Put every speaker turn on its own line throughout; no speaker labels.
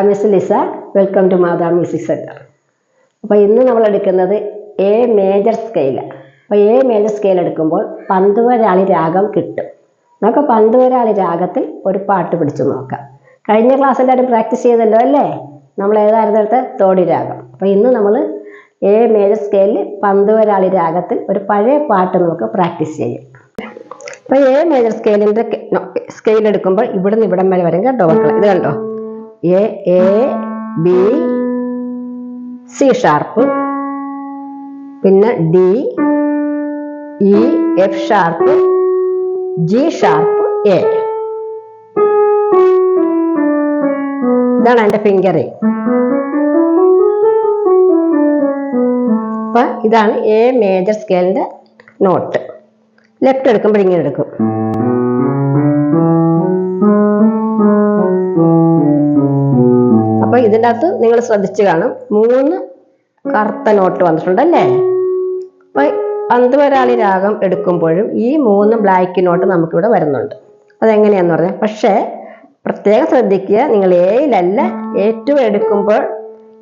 Miss Lisa. Welcome to Mata music centre. അപ്പോൾ ഇന്ന് നമ്മൾ എടുക്കുന്നത് എ മേജർ സ്കെയിൽ. അപ്പോൾ എ മേജർ സ്കെയിൽ എടുക്കുമ്പോൾ പന്തുവരാളി രാഗം കിട്ടും. നമുക്ക് പന്തുവരാളി രാഗത്തിൽ ഒരു പാട്ട് പിടിച്ചു നോക്കാം. കഴിഞ്ഞ ക്ലാസ്സിൽ അത് പ്രാക്ടീസ് ചെയ്തല്ലോ അല്ലേ? നമ്മൾ ഏതായിരുന്നു എടുത്ത തോടി രാഗം. അപ്പോൾ ഇന്ന് നമ്മൾ എ മേജർ സ്കെയിലിൽ പന്തുവരാളി രാഗത്തിൽ ഒരു പഴയ പാട്ട് നമുക്ക് പ്രാക്ടീസ് ചെയ്യാം. അപ്പോൾ എ മേജർ സ്കെയിലിൻ്റെ സ്കെയിൽ എടുക്കുമ്പോൾ ഇവിടുന്ന് ഇവിടം വരെ വരും കേട്ടോ മക്കളെ. ഇത് കണ്ടോ, A A B C sharp, പിന്നെ D E F sharp, G sharp, A. ഇതാണ് എൻ്റെ ഫിംഗറിങ്. അപ്പൊ ഇതാണ് എ മേജർ സ്കെയിലിന്റെ നോട്ട്. ലെഫ്റ്റ് എടുക്കുമ്പോൾ ഇങ്ങനെ എടുക്കും. അപ്പൊ ഇതിൻ്റെ അകത്ത് നിങ്ങൾ ശ്രദ്ധിച്ചു കാണും, 3 കറുത്ത നോട്ട് വന്നിട്ടുണ്ടല്ലേ? അപ്പൊ പന്തുവരാളി രാഗം എടുക്കുമ്പോഴും ഈ 3 ബ്ലാക്ക് നോട്ട് നമുക്കിവിടെ വരുന്നുണ്ട്. അതെങ്ങനെയാന്ന് പറഞ്ഞാൽ, പക്ഷേ പ്രത്യേകം ശ്രദ്ധിക്കുക, നിങ്ങൾ എയിലല്ല ഏറ്റവും എടുക്കുമ്പോൾ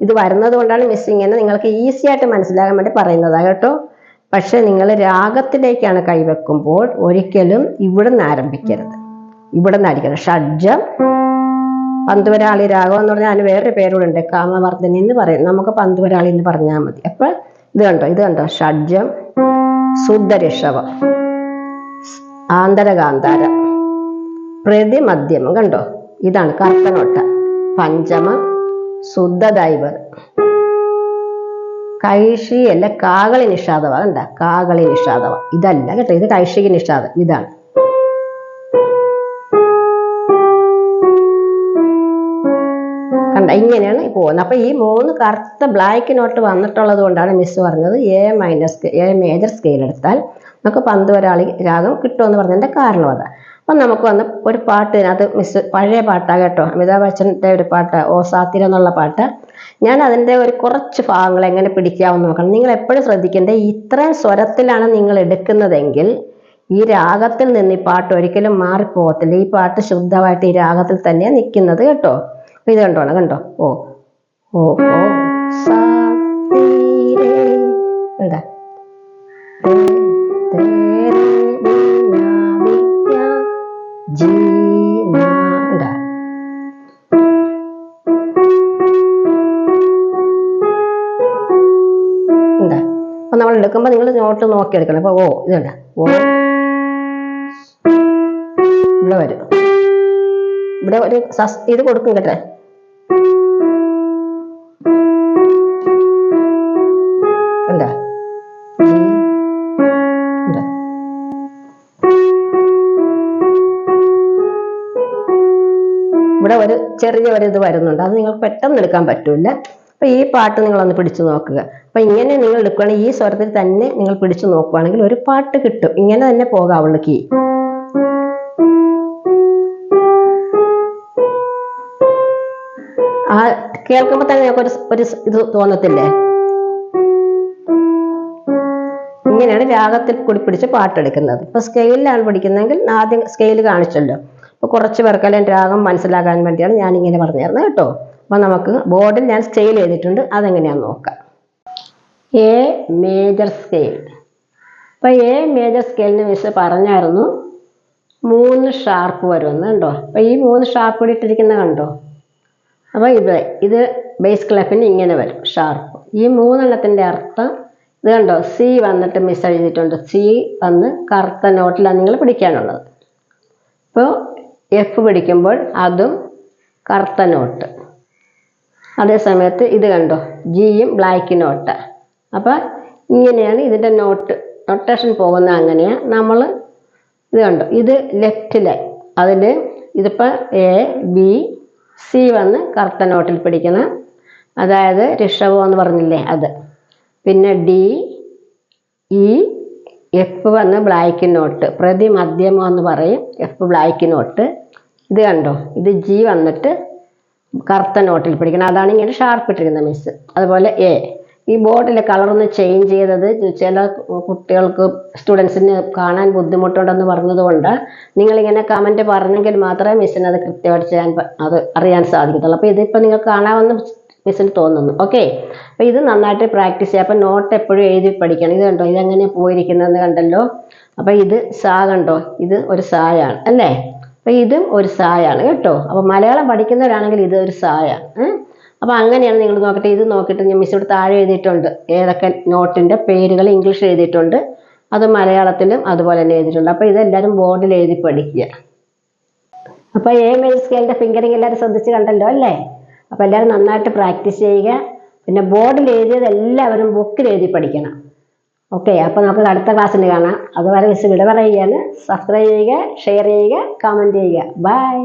ഇത് വരുന്നത് കൊണ്ടാണ് മിസ്സിങ് എന്ന് നിങ്ങൾക്ക് ഈസി ആയിട്ട് മനസ്സിലാകാൻ വേണ്ടി പറയുന്നതാണ് കേട്ടോ. പക്ഷെ നിങ്ങൾ രാഗത്തിലേക്കാണ് കൈവെക്കുമ്പോൾ ഒരിക്കലും ഇവിടുന്ന് ആരംഭിക്കരുത്, ഇവിടുന്ന് ആയിരിക്കണം. ഷഡ്ജം പന്തുവരാളി രാഗം എന്ന് പറഞ്ഞാൽ അതിന് വേറൊരു പേരോടുണ്ട്, കാമവർദ്ധനി എന്ന് പറയും. നമുക്ക് പന്തുവരാളി എന്ന് പറഞ്ഞാൽ മതി. അപ്പൊ ഇത് കണ്ടോ ഷഡ്ജം, ശുദ്ധരിഷഭം, ആന്തരകാന്താരം, പ്രതി മധ്യമം. കണ്ടോ, ഇതാണ് കറുത്ത നോട്ട. പഞ്ചമം, ശുദ്ധദൈവർ, കൈഷികല്ല കാകളി നിഷാദവ. കണ്ട, കാകളി നിഷാദവ ഇതല്ല കേട്ടോ, ഇത് കൈഷിക നിഷാദം. ഇതാണ് കണ്ട, ഇങ്ങനെയാണ് പോകുന്നത്. അപ്പൊ ഈ 3 കറുത്ത ബ്ലാക്ക് നോട്ട് വന്നിട്ടുള്ളത് കൊണ്ടാണ് മിസ് പറഞ്ഞത് എ മേജർ സ്കെയിൽ എടുത്താൽ നമുക്ക് പന്തുവരാളി രാഗം കിട്ടുമെന്ന് പറഞ്ഞതിന്റെ കാരണം അതാ. അപ്പം നമുക്ക് വന്ന് ഒരു പാട്ട് ഇതിനകത്ത് മിസ് പഴയ പാട്ടാണ് കേട്ടോ, അമിതാഭ് ബച്ചൻ്റെ ഒരു പാട്ട്, ഓ സാത്തിര എന്നുള്ള പാട്ട്. ഞാൻ അതിൻ്റെ ഒരു കുറച്ച് ഭാഗങ്ങൾ എങ്ങനെ പിടിക്കാമെന്ന് നോക്കണം. നിങ്ങൾ എപ്പോഴും ശ്രദ്ധിക്കേണ്ടത്, ഇത്രയും സ്വരത്തിലാണ് നിങ്ങൾ എടുക്കുന്നതെങ്കിൽ ഈ രാഗത്തിൽ നിന്ന് ഈ പാട്ട് ഒരിക്കലും മാറിപ്പോകത്തില്ല. ഈ പാട്ട് ശുദ്ധമായിട്ട് ഈ രാഗത്തിൽ തന്നെയാണ് നിൽക്കുന്നത് കേട്ടോ. ഇത് കണ്ടോ ഓ ഓ ഓ സാത്തിരേ എന്താ അപ്പൊ നമ്മൾ എടുക്കുമ്പോ നിങ്ങൾ നോട്ട് നോക്കി എടുക്കണം. അപ്പൊ ഓ ഇതുണ്ട, ഓ ഇവിടെ വരും, ഇവിടെ ഒരു ഇത് കൊടുക്കും കേട്ടെ. എന്താ ഇവിടെ ഒരു ചെറിയ ഒരു ഇത് വരുന്നുണ്ട്, അത് നിങ്ങൾക്ക് പെട്ടെന്ന് എടുക്കാൻ പറ്റൂല. അപ്പൊ ഈ പാട്ട് നിങ്ങളൊന്ന് പിടിച്ചു നോക്കുക. അപ്പൊ ഇങ്ങനെ നിങ്ങൾ എടുക്കുകയാണെങ്കിൽ ഈ സ്വരത്തിൽ തന്നെ നിങ്ങൾ പിടിച്ചു നോക്കുകയാണെങ്കിൽ ഒരു പാട്ട് കിട്ടും. ഇങ്ങനെ തന്നെ പോകാവുള്ളൂ കീ. ആ കേൾക്കുമ്പോൾ തന്നെ നിങ്ങൾക്ക് ഒരു ഇത് തോന്നത്തില്ലേ? ഇങ്ങനെയാണ് രാഗത്തിൽ കൂടി പിടിച്ച് പാട്ടെടുക്കുന്നത്. ഇപ്പൊ സ്കെയിലാണ് പഠിക്കുന്നതെങ്കിൽ ആദ്യം സ്കെയിൽ കാണിച്ചല്ലോ. അപ്പൊ കുറച്ച് പേർക്കെല്ലാം രാഗം മനസ്സിലാക്കാൻ വേണ്ടിയാണ് ഞാൻ ഇങ്ങനെ പറഞ്ഞു തരുന്നത് കേട്ടോ. അപ്പൊ നമുക്ക് ബോർഡിൽ ഞാൻ സ്കെയിൽ ചെയ്തിട്ടുണ്ട്, അതെങ്ങനെയാന്ന് നോക്കാം. A major scale. അപ്പൊ എ മേജർ സ്കെയിലിന് മിസ് പറഞ്ഞായിരുന്നു 3 ഷാർപ്പ് വരുമെന്ന്. കണ്ടോ, അപ്പൊ ഈ 3 ഷാർപ്പ് കൂടി ഇട്ടിരിക്കുന്നത് കണ്ടോ. അപ്പൊ ഇത് ബേസ് ക്ലെഫിന് ഇങ്ങനെ വരും ഷാർപ്പ്. ഈ 3 എണ്ണത്തിന്റെ അർത്ഥം ഇത് കണ്ടോ, സി വന്നിട്ട് മിസ് എഴുതിയിട്ടുണ്ട്. സി വന്ന് കറുത്ത നോട്ടിലാണ് നിങ്ങൾ പിടിക്കാനുള്ളത്. ഇപ്പോൾ എഫ് പിടിക്കുമ്പോൾ അതും കറുത്ത നോട്ട്. അതേ സമയത്ത് ഇത് കണ്ടോ, ജിയും ബ്ലാക്ക് നോട്ട്. അപ്പം ഇങ്ങനെയാണ് ഇതിൻ്റെ നൊട്ടേഷൻ പോകുന്നത്. അങ്ങനെയാണ് നമ്മൾ ഇത് കണ്ടോ, ഇത് ലെഫ്റ്റ് ലൈൻ. അതിൽ ഇതിപ്പോൾ എ ബി സി വന്ന് കറുത്ത നോട്ടിൽ പിടിക്കണം, അതായത് ഋഷഭം എന്ന് പറഞ്ഞില്ലേ അത്. പിന്നെ ഡി ഇ എഫ് വന്ന് ബ്ലാക്ക് നോട്ട്, പ്രതി മധ്യമം എന്ന് പറയും, എഫ് ബ്ലാക്ക് നോട്ട്. ഇത് കണ്ടോ, ഇത് ജി വന്നിട്ട് കറുത്ത നോട്ടിൽ പിടിക്കണം, അതാണ് ഇങ്ങനെ ഷാർപ്പ് ഇട്ടിരിക്കുന്നത് മിസ്. അതുപോലെ ഈ ബോർഡിലെ കളറൊന്ന് ചേഞ്ച് ചെയ്തത് ചില കുട്ടികൾക്ക് സ്റ്റുഡൻസിന് കാണാൻ ബുദ്ധിമുട്ടുണ്ടെന്ന് പറഞ്ഞതുകൊണ്ട് നിങ്ങളിങ്ങനെ കമൻറ്റ് പറഞ്ഞെങ്കിൽ മാത്രമേ മിസ്സിന് അത് കൃത്യമായിട്ട് ചെയ്യാൻ അത് അറിയാൻ സാധിക്കത്തുള്ളൂ. അപ്പോൾ ഇതിപ്പോൾ നിങ്ങൾക്ക് കാണാമെന്ന് മിസ്സിന് തോന്നുന്നു. ഓക്കെ, അപ്പോൾ ഇത് നന്നായിട്ട് പ്രാക്ടീസ് ചെയ്യുക. അപ്പോൾ നോട്ട് എപ്പോഴും എഴുതി പഠിക്കണം. ഇത് കണ്ടോ, ഇതെങ്ങനെ പോയിരിക്കുന്നതെന്ന് കണ്ടല്ലോ. അപ്പോൾ ഇത് സാ കണ്ടോ, ഇത് ഒരു സായാണ് അല്ലേ. അപ്പോൾ ഇതും ഒരു സായാണ് കേട്ടോ. അപ്പോൾ മലയാളം പഠിക്കുന്നവരാണെങ്കിൽ ഇത് ഒരു സായാണ്. അപ്പോൾ അങ്ങനെയാണ് നിങ്ങൾ നോക്കട്ടെ. ഇത് നോക്കിയിട്ട് ഞാൻ മിസ് ഇവിടെ താഴെ എഴുതിയിട്ടുണ്ട് ഏതൊക്കെ നോട്ടിൻ്റെ പേരുകൾ ഇംഗ്ലീഷ് എഴുതിയിട്ടുണ്ട്, അത് മലയാളത്തിലും അതുപോലെ തന്നെ എഴുതിയിട്ടുണ്ട്. അപ്പോൾ ഇതെല്ലാവരും ബോർഡിൽ എഴുതി പഠിക്കുക. അപ്പോൾ എ മേജർ സ്കെയിലിൻ്റെ ഫിംഗറിങ് എല്ലാവരും ശ്രദ്ധിച്ച് കണ്ടല്ലോ അല്ലേ. അപ്പോൾ എല്ലാവരും നന്നായിട്ട് പ്രാക്ടീസ് ചെയ്യുക. പിന്നെ ബോർഡിൽ എഴുതിയത് എല്ലാവരും ബുക്കിൽ എഴുതി പഠിക്കണം. ഓക്കെ, അപ്പോൾ നമുക്ക് അടുത്ത ക്ലാസ്സിൽ കാണാം. അതുവരെ മിസ് വിട പറയുകയാണ്. സബ്സ്ക്രൈബ് ചെയ്യുക, ഷെയർ ചെയ്യുക, കമൻറ്റ് ചെയ്യുക. ബൈ.